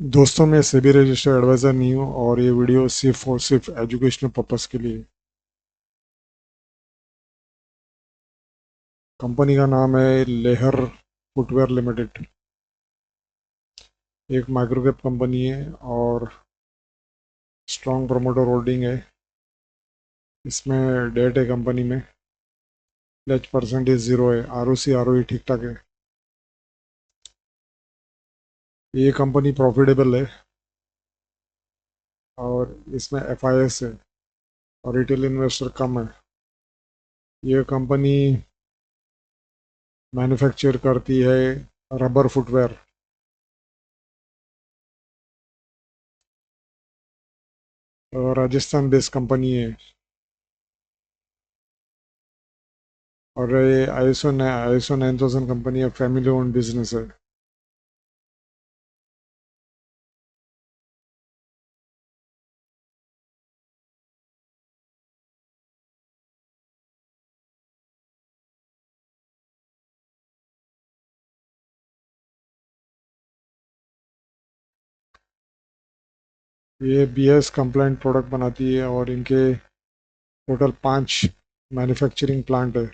दोस्तों, मैं SEBI registered adviser नहीं हूँ और ये वीडियो सिर्फ और सिर्फ एजुकेशनल पर्पस के लिए। कंपनी का नाम है लेहर फुटवेयर लिमिटेड। एक माइक्रोकैप कंपनी है और स्ट्रॉन्ग प्रमोटर होल्डिंग है। इसमें डेट है कंपनी में। प्लेज परसेंटेज ज़ीरो है। आरओसी आरओई ठीक ठाक है। ये कंपनी प्रॉफिटेबल है और इसमें एफआईएस है और रिटेल इन्वेस्टर कम है। ये कंपनी मैन्युफैक्चर करती है rubber footwear. Rajasthan based company है और ये आईएसओ 9000 कंपनी है, फैमिली ओन बिजनेस है। ये बीएस कंप्लाइंट प्रोडक्ट बनाती है और इनके टोटल 5 मैन्युफैक्चरिंग प्लांट है।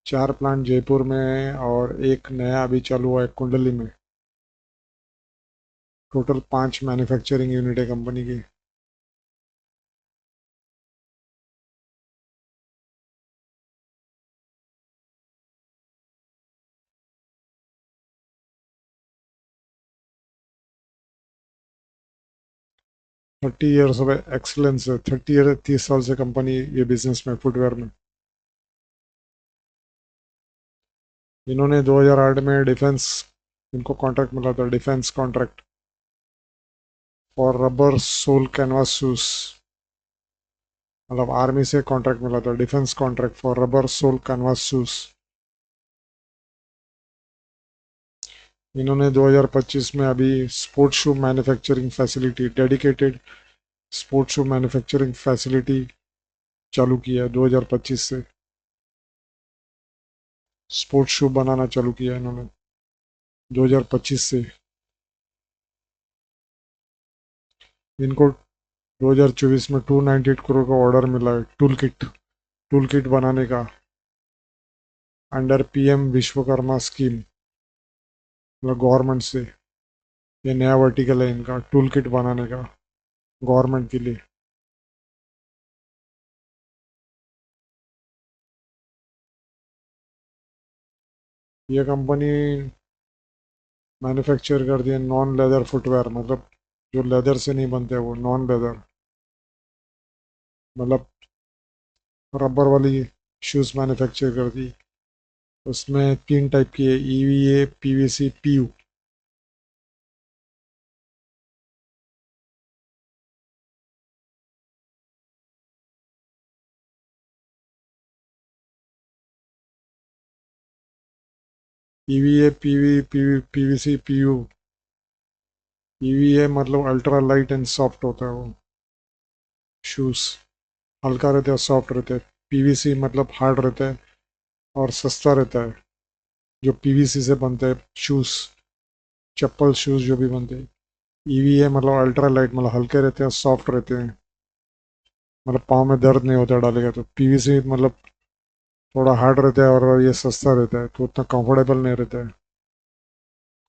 4 प्लांट जयपुर में है और एक नया अभी चालू हुआ है कुंडली में। टोटल 5 मैन्युफैक्चरिंग यूनिट है कंपनी की। 30 ईयर्स ऑफ एक्सलेंस है। 30 ईयर 30 साल से कंपनी ये बिजनेस में फुटवेयर में। इन्होंने 2008 में डिफेंस, इनको कॉन्ट्रैक्ट मिला था, defence contract for rubber sole canvas shoes. मतलब आर्मी से कॉन्ट्रैक्ट मिला था, defence contract for rubber sole canvas shoes. इन्होंने 2025 में अभी sports shoe manufacturing facility, dedicated sports shoe manufacturing facility चालू किया है 2025 से। स्पोर्ट्स शू बनाना चालू किया है इन्होंने 2025 से। इनको 2024 में 298 करोड़ का ऑर्डर मिला है टूल किट बनाने का, अंडर पीएम विश्वकर्मा स्कीम, मतलब गवर्नमेंट से। ये नया वर्टिकल है इनका, टूल किट बनाने का गवर्नमेंट के लिए। ये कंपनी मैन्युफैक्चर कर दिया नॉन लेदर फुटवेयर, मतलब जो लेदर से नहीं बनते वो नॉन लेदर, मतलब रबर वाली शूज़ मैन्युफैक्चर कर दी। उसमें 3 टाइप की है, EVA, PVC, PU. EVA, PVC, PU. EVA मतलब अल्ट्रा लाइट एंड सॉफ्ट होता है वो शूज़, हल्का रहता है, सॉफ्ट रहता है। पीवीसी मतलब हार्ड रहता है और सस्ता रहता है। जो पीवीसी से बनते हैं शूज़, चप्पल शूज़ जो भी बनते हैं। ईवीए मतलब अल्ट्रा लाइट, मतलब हल्के रहते हैं, सॉफ्ट रहते हैं, मतलब पाँव में दर्द नहीं होता डालेगा तो। पीवीसी मतलब थोड़ा हार्ड रहता है और ये सस्ता रहता है तो उतना कंफर्टेबल नहीं रहता है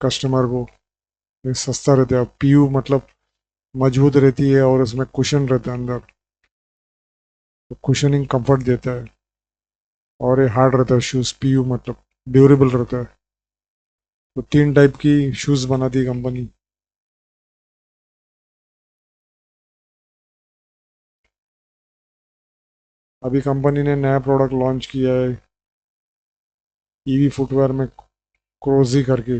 कस्टमर को। ये सस्ता रहता है। पीयू मतलब मजबूत रहती है और उसमें कुशन रहता है अंदर, तो कुशनिंग कंफर्ट देता है। और ये हार्ड रहता है शूज़, पीयू मतलब ड्यूरेबल रहता है। तो 3 टाइप की शूज़ बनाती है कंपनी। अभी कंपनी ने नया प्रोडक्ट लॉन्च किया है ईवी फुटवेयर में, क्रोजी करके,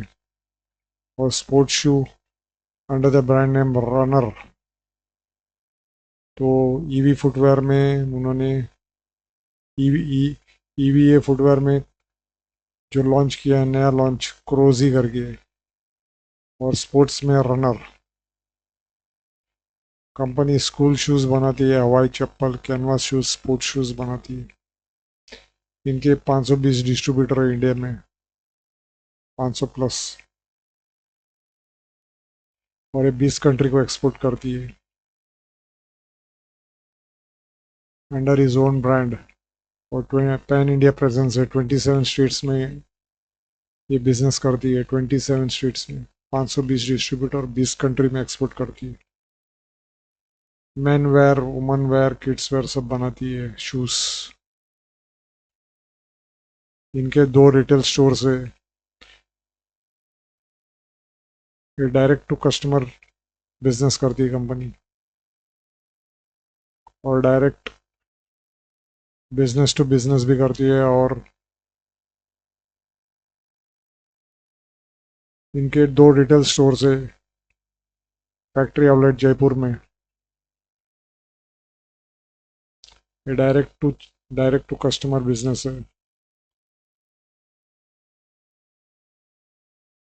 और sports shoe under the brand name runner. तो ईवी फुटवेयर में उन्होंने ईवी ईवीए फुटवेयर में जो लॉन्च किया है, नया लॉन्च क्रोजी करके, और स्पोर्ट्स में रनर। कंपनी स्कूल शूज़ बनाती है, हवाई चप्पल, कैनवास शूज़, स्पोर्ट्स शूज़ बनाती है। इनके 520 डिस्ट्रीब्यूटर है इंडिया में, 500 प्लस। और ये 20 कंट्री को एक्सपोर्ट करती है अंडर इज ओन ब्रांड। और पैन इंडिया प्रेजेंस है 27 स्टेट्स में। ये बिजनेस करती है 27 स्टेट्स में, 520 डिस्ट्रीब्यूटर, 20 कंट्री में एक्सपोर्ट करती है। Men wear, woman wear, kids wear सब बनाती है, शूज। इनके 2 रिटेल स्टोर्स है। ये डायरेक्ट टू कस्टमर बिजनेस करती है कंपनी, और डायरेक्ट बिजनेस टू बिजनेस भी करती है। और इनके 2 रिटेल स्टोर्स है, फैक्ट्री आउटलेट जयपुर में। ये डायरेक्ट टू कस्टमर बिजनेस है।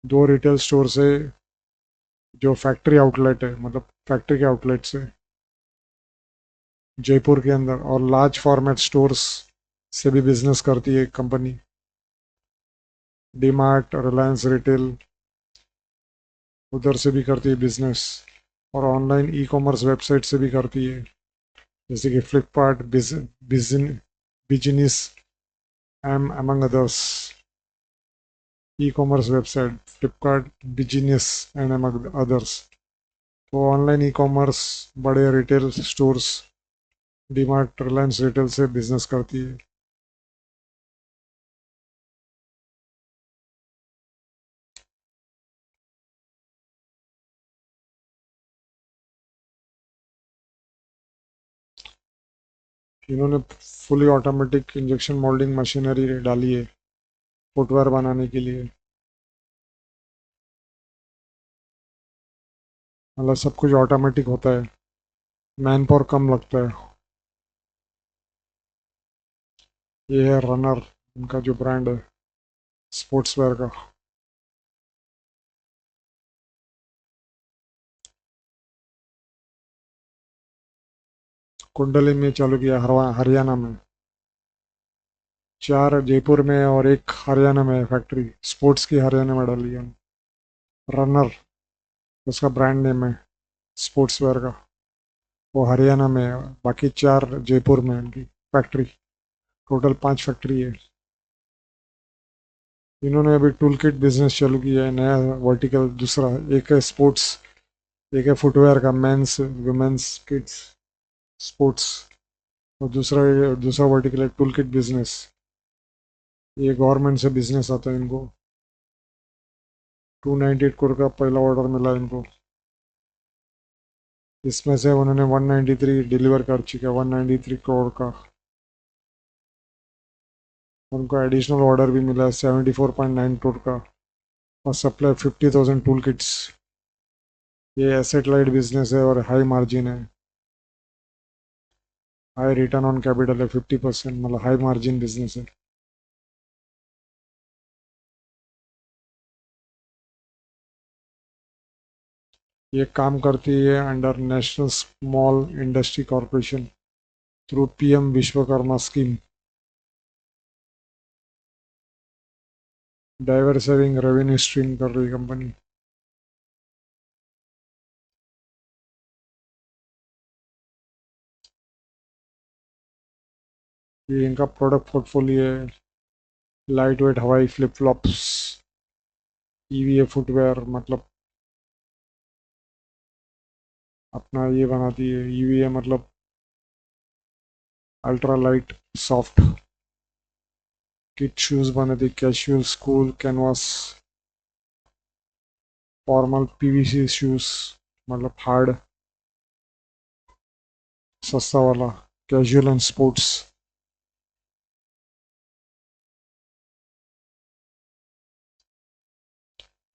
2 रिटेल स्टोर्स है जो फैक्ट्री आउटलेट है, मतलब फैक्ट्री के आउटलेट से जयपुर के अंदर। और लार्ज फॉर्मेट स्टोर्स से भी बिजनेस करती है कंपनी, डीमार्ट, रिलायंस रिटेल, उधर से भी करती है बिजनेस। और ऑनलाइन ई कॉमर्स वेबसाइट से भी करती है, जैसे कि Flipkart, business M among others. E-commerce website Flipkart, business and among others. तो ऑनलाइन ई कॉमर्स, बड़े retail stores, DMart, Reliance retail से बिजनेस करती है। इन्होंने fully automatic injection moulding machinery डाली है फुटवेयर बनाने के लिए, मतलब सब कुछ ऑटोमेटिक होता है, मैन पावर कम लगता है। ये है रनर, उनका जो ब्रांड है स्पोर्ट्स वेयर का। कुंडली में चालू किया हरियाणा में, 4 जयपुर में और 1 हरियाणा में फैक्ट्री स्पोर्ट्स की हरियाणा में डाली है। रनर उसका ब्रांड नेम है स्पोर्ट्स वेयर का। वो हरियाणा में है, बाकी 4 जयपुर में उनकी फैक्ट्री। टोटल 5 फैक्ट्री है। इन्होंने अभी टूल किट बिजनेस चालू किया है, नया वर्टिकल दूसरा। एक है स्पोर्ट्स, एक है फुटवेयर का, मेंस वुमेन्स किड्स स्पोर्ट्स। और दूसरा वर्टिकल है टूल किट बिजनेस। ये गवर्नमेंट से बिजनेस आता है इनको। 298 करोड़ का पहला ऑर्डर मिला इनको। इसमें से उन्होंने 193 डिलीवर कर चुके, 193 करोड़ का। उनको एडिशनल ऑर्डर भी मिला है 74.9 करोड़ का। और सप्लाई 50,000 टूल किट्स। ये एसेट लाइट बिजनेस है और हाई मार्जिन है, हाई रिटर्न ऑन कैपिटल है 50%, मतलब हाई मार्जिन बिजनेस है। ये काम करती है under national small industry corporation through PM Vishwakarma scheme. Diversifying revenue stream कर रही कंपनी। ये इनका प्रोडक्ट पोर्टफोलियो है। Light weight Hawaii flip flops, EVA footwear, मतलब अपना ये बनाती है। ईवीए मतलब ultra light soft. Kid shoes बनाती है, casual, school, canvas, formal, PVC shoes, मतलब हार्ड, सस्ता वाला, कैजुअल एंड स्पोर्ट्स।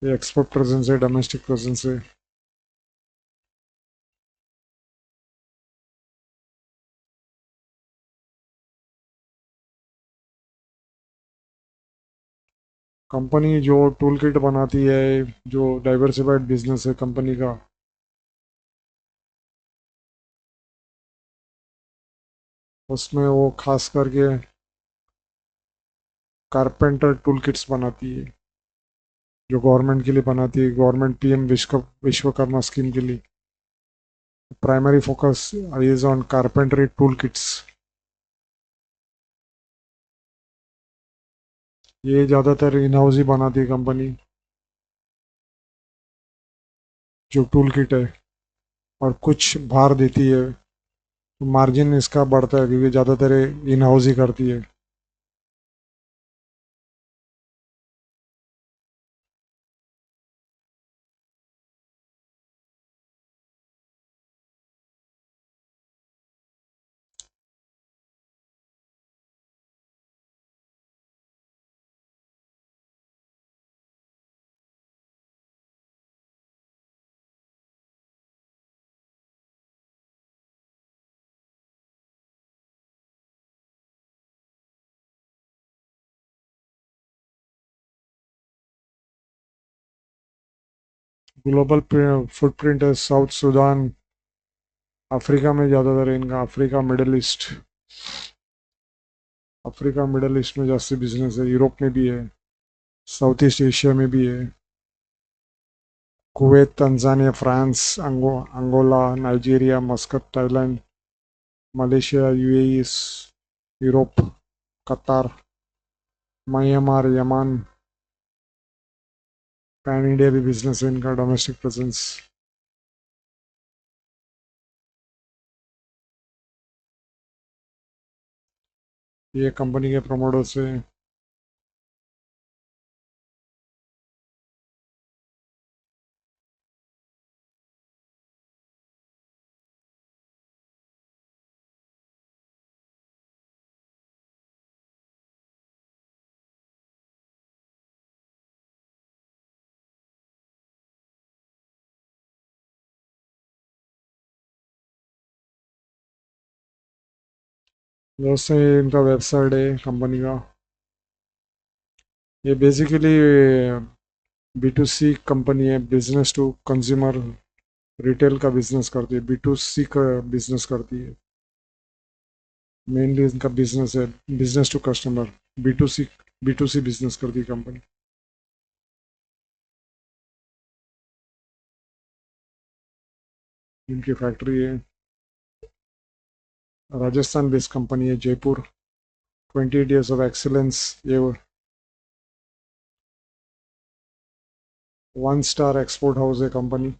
ये एक्सपोर्ट प्रेजेंस है, डोमेस्टिक प्रेजेंस है। कंपनी जो टूल किट बनाती है, जो डाइवर्सिफाइड बिजनेस है कंपनी का, उसमें वो खास करके कारपेंटर टूल किट्स बनाती है। जो गवर्नमेंट के लिए बनाती है, गवर्नमेंट पीएम विश्वकर्मा स्कीम के लिए। Primary focus is on carpentry tool kits. ये ज़्यादातर इन हाउस ही बनाती है कंपनी, जो टूल किट है, और कुछ बाहर देती है, तो मार्जिन इसका बढ़ता है क्योंकि ज़्यादातर इन हाउस ही करती है। ग्लोबल फुटप्रिंट है साउथ सूडान, अफ्रीका में ज़्यादातर है इनका, Africa middle east. Africa middle east में जास्ती बिजनेस है, यूरोप में भी है, साउथ ईस्ट एशिया में भी है। Kuwait, Tanzania, France, Angola, Nigeria, Muscat, Thailand, Malaysia, UAE, Europe, Qatar, Myanmar, Yemen. Pan India भी बिजनेस है इनका, डोमेस्टिक प्रेजेंस। ये कंपनी के प्रमोटर्स से। दोस्तों ये इनका वेबसाइट है कंपनी का। ये basically B to C company है, बिजनेस टू कंज्यूमर, रिटेल का बिजनेस करती है, बी टू सी का बिजनेस करती है। मेनली इनका बिजनेस है business to customer, B to C, B to C business करती है कंपनी। इनकी फैक्ट्री है, राजस्थान बेस्ड कंपनी है, जयपुर। 28 years of excellence. ये 1 स्टार एक्सपोर्ट हाउस है कंपनी।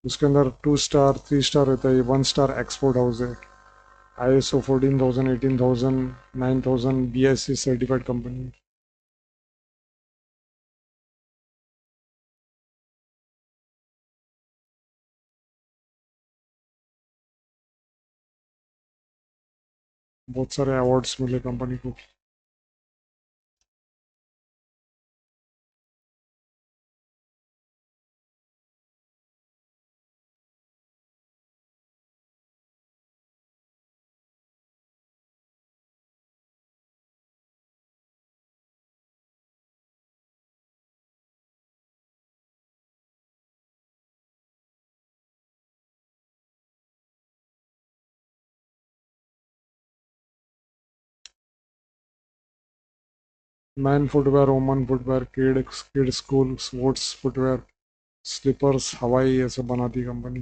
उसके अंदर 2 स्टार 3 स्टार रहता है, ये 1 स्टार एक्सपोर्ट हाउस है। ISO 14,000, 18,000, 9,000 BIC certified company. बहुत सारे अवार्ड्स मिले कंपनी को। Man footwear, woman footwear, kid school, sports footwear, slippers, हवाई, ये सब बनाती कंपनी।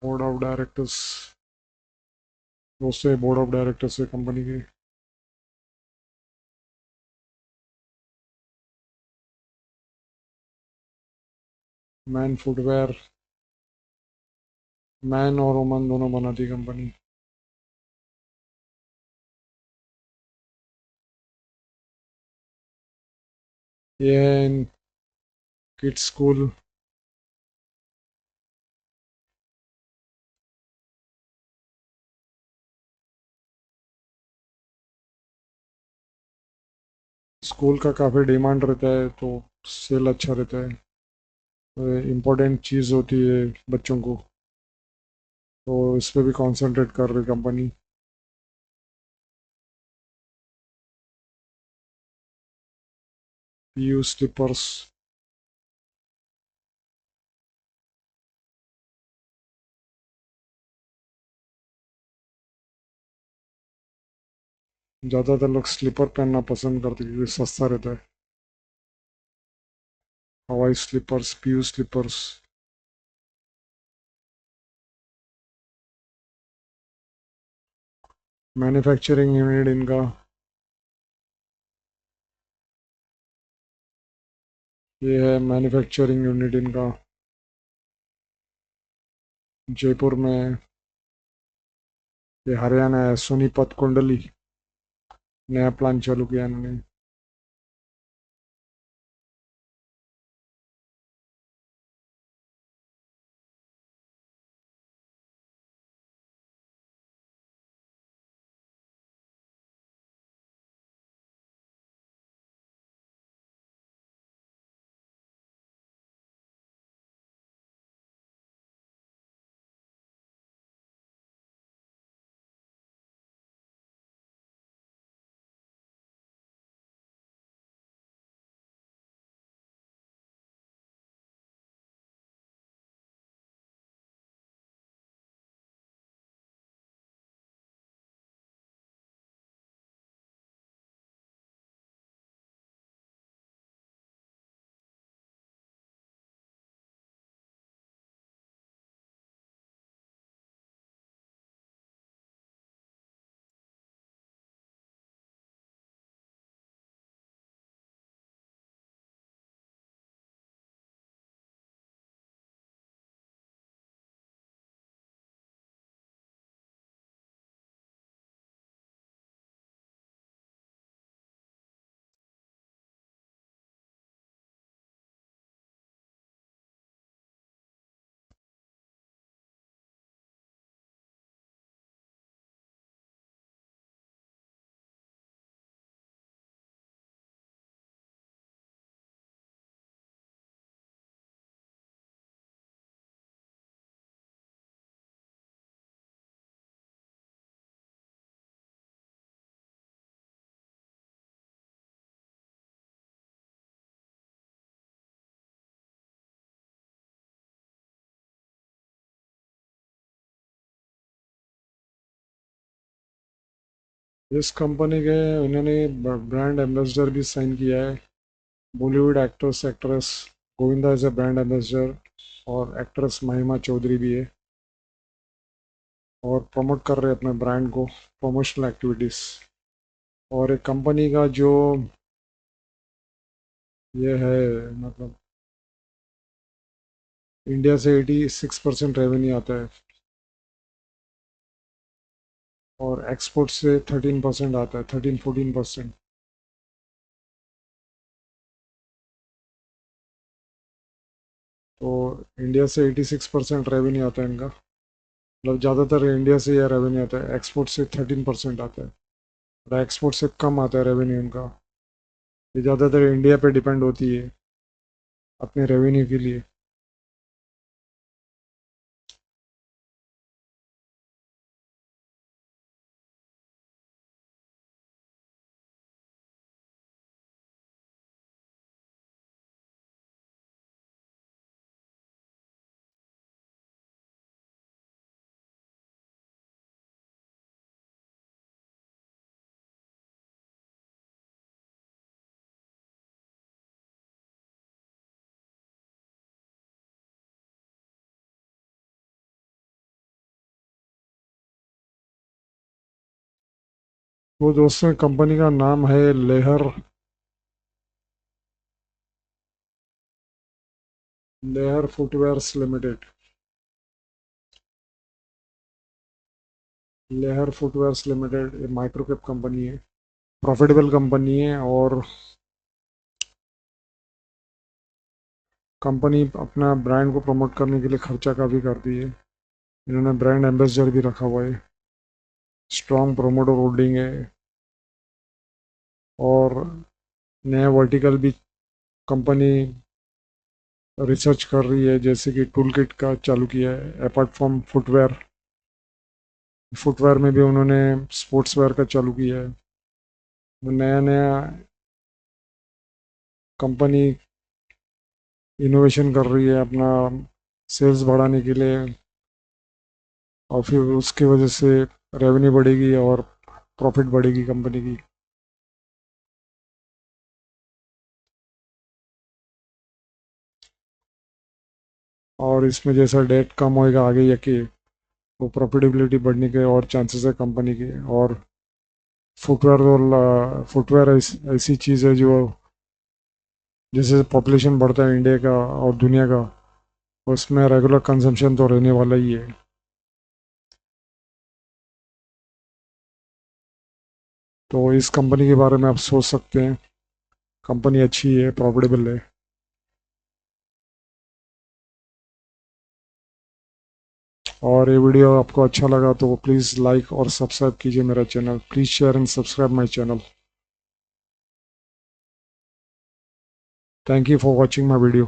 Board of directors. दोस्तों बोर्ड ऑफ डायरेक्टर्स है कंपनी के। मैन फुटवेयर, मैन और वुमन दोनों बनाती कंपनी। ये है इन किड स्कूल। स्कूल का काफ़ी डिमांड रहता है, तो सेल अच्छा रहता है, इम्पोर्टेंट चीज़ होती है बच्चों को, तो इस पर भी कंसंट्रेट कर रही कंपनी। PU slippers. ज़्यादातर लोग स्लीपर पहनना पसंद करते हैं क्योंकि सस्ता रहता है। हवाई slippers, PU slippers. Manufacturing unit इनका, ये है मैन्युफैक्चरिंग यूनिट इनका, जयपुर में। ये हरियाणा है, सोनीपत कुंडली, नया प्लान चालू किया इन्होंने। इस कंपनी के इन्होंने ब्रांड एम्बेसडर भी साइन किया है। Bollywood actors actress Govinda is a brand ambassador, और एक्ट्रेस महिमा चौधरी भी है, और प्रमोट कर रहे हैं अपने ब्रांड को, प्रमोशनल एक्टिविटीज़। और एक कंपनी का जो ये है, मतलब इंडिया से 86% रेवेन्यू आता है, और एक्सपोर्ट से 13% आता है, 13-14%। तो इंडिया से 86% रेवेन्यू आता है इनका, मतलब ज़्यादातर इंडिया से यह रेवेन्यू आता है। एक्सपोर्ट से 13% आता है, और एक्सपोर्ट से कम आता है रेवेन्यू इनका। ये ज़्यादातर इंडिया पे डिपेंड होती है अपने रेवेन्यू के लिए। वो दोस्तों कंपनी का नाम है Lehar, Lehar footwears limited. Lehar footwears limited ये माइक्रो कैप कंपनी है, प्रॉफिटेबल कंपनी है, और कंपनी अपना ब्रांड को प्रमोट करने के लिए खर्चा काफ़ी करती है। इन्होंने ब्रांड एम्बेसडर भी रखा हुआ है, स्ट्रॉन्ग प्रोमोटर होल्डिंग है, और नया वर्टिकल भी कंपनी रिसर्च कर रही है, जैसे कि टूल किट का चालू किया है। अपार्ट फ्रॉम फुटवेयर, फुटवेयर में भी उन्होंने स्पोर्ट्स वेयर का चालू किया है। नया नया कंपनी इनोवेशन कर रही है अपना सेल्स बढ़ाने के लिए, और फिर उसकी वजह से रेवेन्यू बढ़ेगी, और प्रॉफिट बढ़ेगी कंपनी की। और इसमें जैसा डेट कम होएगा आगे जाके, वो प्रॉफिटेबिलिटी बढ़ने के और चांसेस है कंपनी के। और फुटवेयर ऐसी चीज़ है जो जैसे पॉपुलेशन बढ़ता है इंडिया का और दुनिया का, उसमें रेगुलर कंजम्पशन तो रहने वाला ही है। तो इस कंपनी के बारे में आप सोच सकते हैं, कंपनी अच्छी है, प्रॉफिटेबल है। और ये वीडियो आपको अच्छा लगा तो प्लीज़ लाइक और सब्सक्राइब कीजिए मेरा channel. Please share and subscribe my channel. Thank you for watching my video.